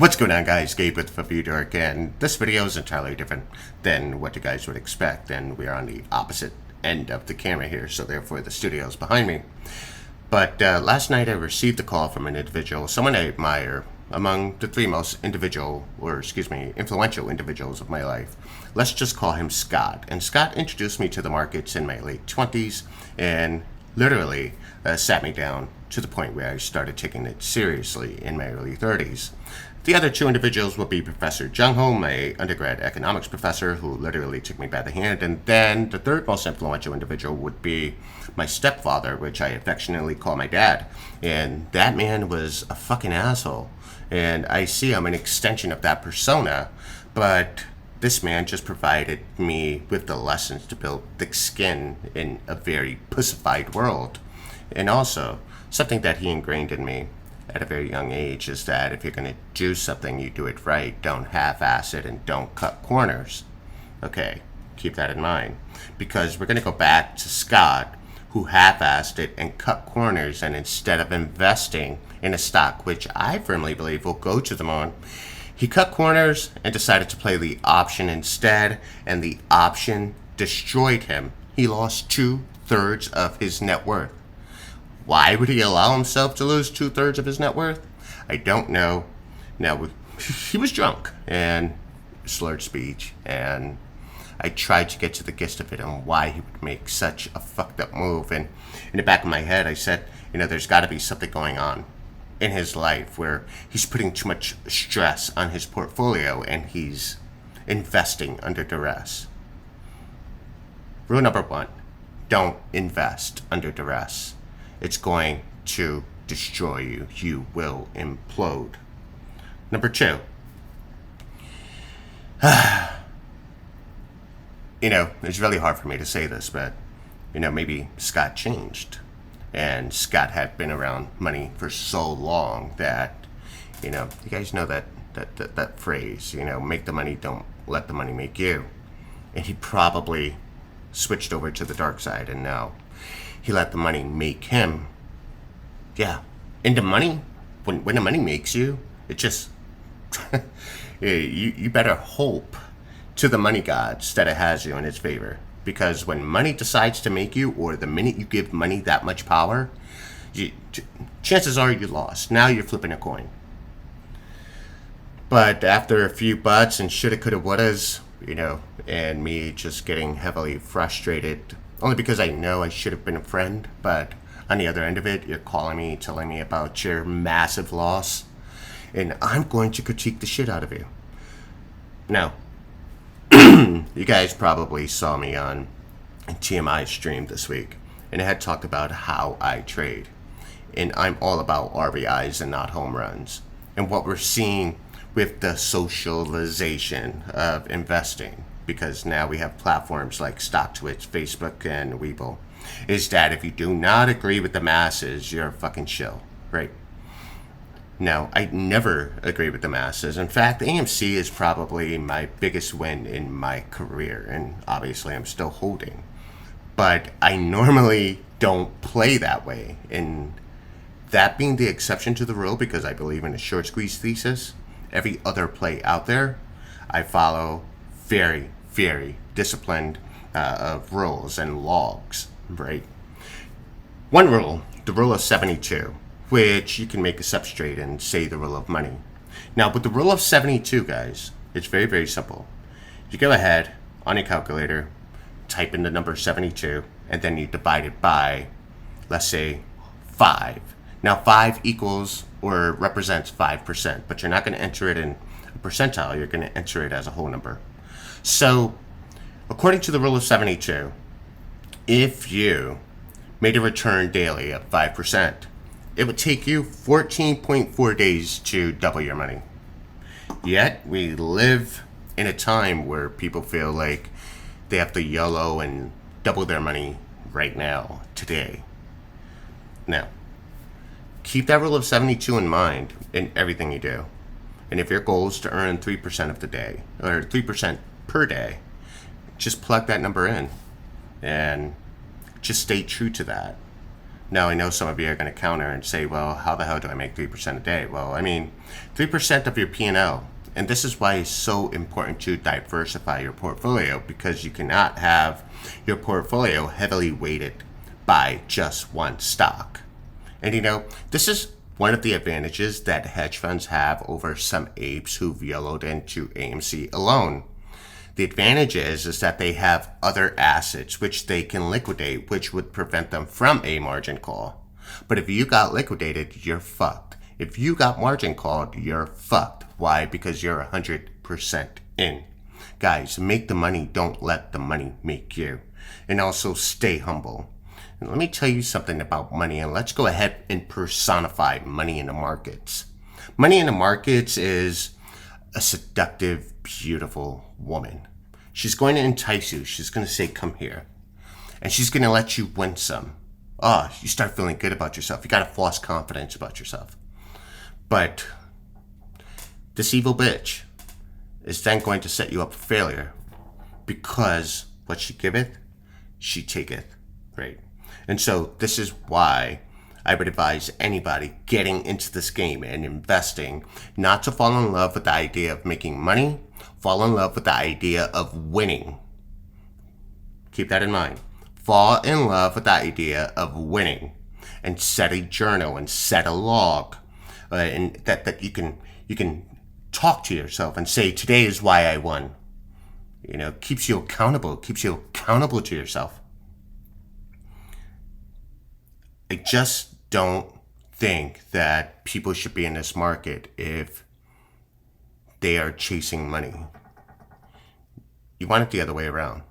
What's going on, guys? Gabe with seodorks, and this video is entirely different than what you guys would expect, and we are on the opposite end of the camera here, so therefore the studio is behind me. But last night I received a call from an individual, someone I admire, among the three most influential individuals of my life. Let's just call him Scott. And Scott introduced me to the markets in my late 20s and literally sat me down to the point where I started taking it seriously in my early 30s. The other two individuals would be Professor Jung Ho, my undergrad economics professor, who literally took me by the hand. And then the third most influential individual would be my stepfather, which I affectionately call my dad. And that man was a fucking asshole. And I see I'm an extension of that persona, but this man just provided me with the lessons to build thick skin in a very pussified world. And also, something that he ingrained in me at a very young age is that if you're going to do something, you do it right. Don't half-ass it and don't cut corners. Okay, keep that in mind. Because we're going to go back to Scott, who half-assed it and cut corners, and instead of investing in a stock, which I firmly believe will go to the moon, he cut corners and decided to play the option instead, and the option destroyed him. He lost 2/3 of his net worth. Why would he allow himself to lose 2/3 of his net worth? I don't know. Now, he was drunk and slurred speech, and I tried to get to the gist of it and why he would make such a fucked up move. And in the back of my head, I said, there's got to be something going on in his life where he's putting too much stress on his portfolio and he's investing under duress. Rule number 1, don't invest under duress. It's going to destroy you. You will implode. Number 2. It's really hard for me to say this, but, maybe Scott changed. And Scott had been around money for so long that, you guys know that phrase, make the money, don't let the money make you. And he probably switched over to the dark side, and now he let the money make him. Yeah. And the money, when the money makes you, it just, you better hope to the money gods that it has you in its favor. Because when money decides to make you, or the minute you give money that much power, chances are you lost. Now you're flipping a coin. But after a few buts and shoulda, coulda, wouldas, and me just getting heavily frustrated, only because I know I should have been a friend, but on the other end of it, you're calling me, telling me about your massive loss, and I'm going to critique the shit out of you. Now, you guys probably saw me on TMI stream this week, and I had talked about how I trade. And I'm all about RBIs and not home runs. And what we're seeing with the socialization of investing, because now we have platforms like StockTwitch, Facebook, and Webull, is that if you do not agree with the masses, you're a fucking shill, right? Now, I never agree with the masses. In fact, AMC is probably my biggest win in my career, and obviously I'm still holding. But I normally don't play that way, and that being the exception to the rule, because I believe in a short squeeze thesis, every other play out there, I follow very, very disciplined of rules and logs, right? One rule, the rule of 72, which you can make a substrate and say the rule of money. Now, with the rule of 72, guys, it's very, very simple. You go ahead on your calculator, type in the number 72, and then you divide it by, let's say, 5. Now, 5 equals or represents 5%, but you're not going to enter it in a percentile. You're going to enter it as a whole number. So, according to the rule of 72, if you made a return daily of 5%, it would take you 14.4 days to double your money. Yet, we live in a time where people feel like they have to YOLO and double their money right now, today. Now, keep that rule of 72 in mind in everything you do. And if your goal is to earn 3% of the day, or 3% per day, just plug that number in and just stay true to that. Now, I know some of you are going to counter and say, well, how the hell do I make 3% a day? Well, I mean, 3% of your P&L. And this is why it's so important to diversify your portfolio, because you cannot have your portfolio heavily weighted by just one stock. And this is one of the advantages that hedge funds have over some apes who've yellowed into AMC alone. The advantage is that they have other assets which they can liquidate, which would prevent them from a margin call. But if you got liquidated, you're fucked. If you got margin called, you're fucked. Why? Because you're 100% in. Guys, make the money. Don't let the money make you. And also stay humble. And let me tell you something about money, and let's go ahead and personify money in the markets. Money in the markets is a seductive, beautiful woman. She's going to entice you. She's going to say, come here. And she's going to let you win some. You start feeling good about yourself. You got a false confidence about yourself. But this evil bitch is then going to set you up for failure, because what she giveth, she taketh, right? And so this is why I would advise anybody getting into this game and investing not to fall in love with the idea of making money, fall in love with the idea of winning. Keep that in mind. Fall in love with the idea of winning, and set a journal and set a log, and that you can talk to yourself and say, today is why I won. Keeps you accountable to yourself. I just don't think that people should be in this market if they are chasing money. You want it the other way around.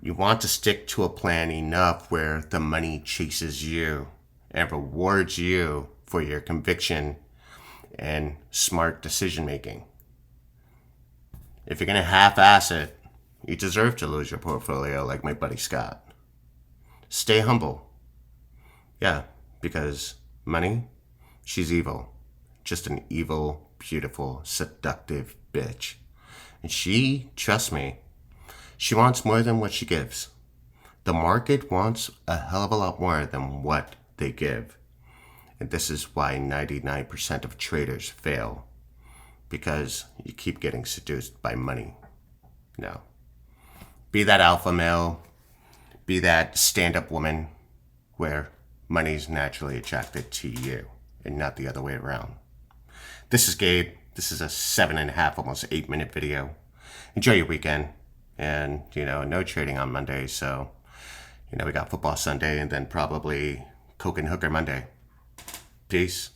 You want to stick to a plan enough where the money chases you and rewards you for your conviction and smart decision making. If you're going to half-ass it, you deserve to lose your portfolio like my buddy Scott. Stay humble. Yeah, because money, she's evil. Just an evil, beautiful, seductive bitch. And she, trust me, she wants more than what she gives. The market wants a hell of a lot more than what they give. And this is why 99% of traders fail. Because you keep getting seduced by money. No. Be that alpha male, be that stand-up woman, where money's naturally attracted to you and not the other way around. This is Gabe. This is a 7.5, almost 8-minute video. Enjoy your weekend. And, no trading on Monday. So, we got football Sunday and then probably Coke and Hooker Monday. Peace.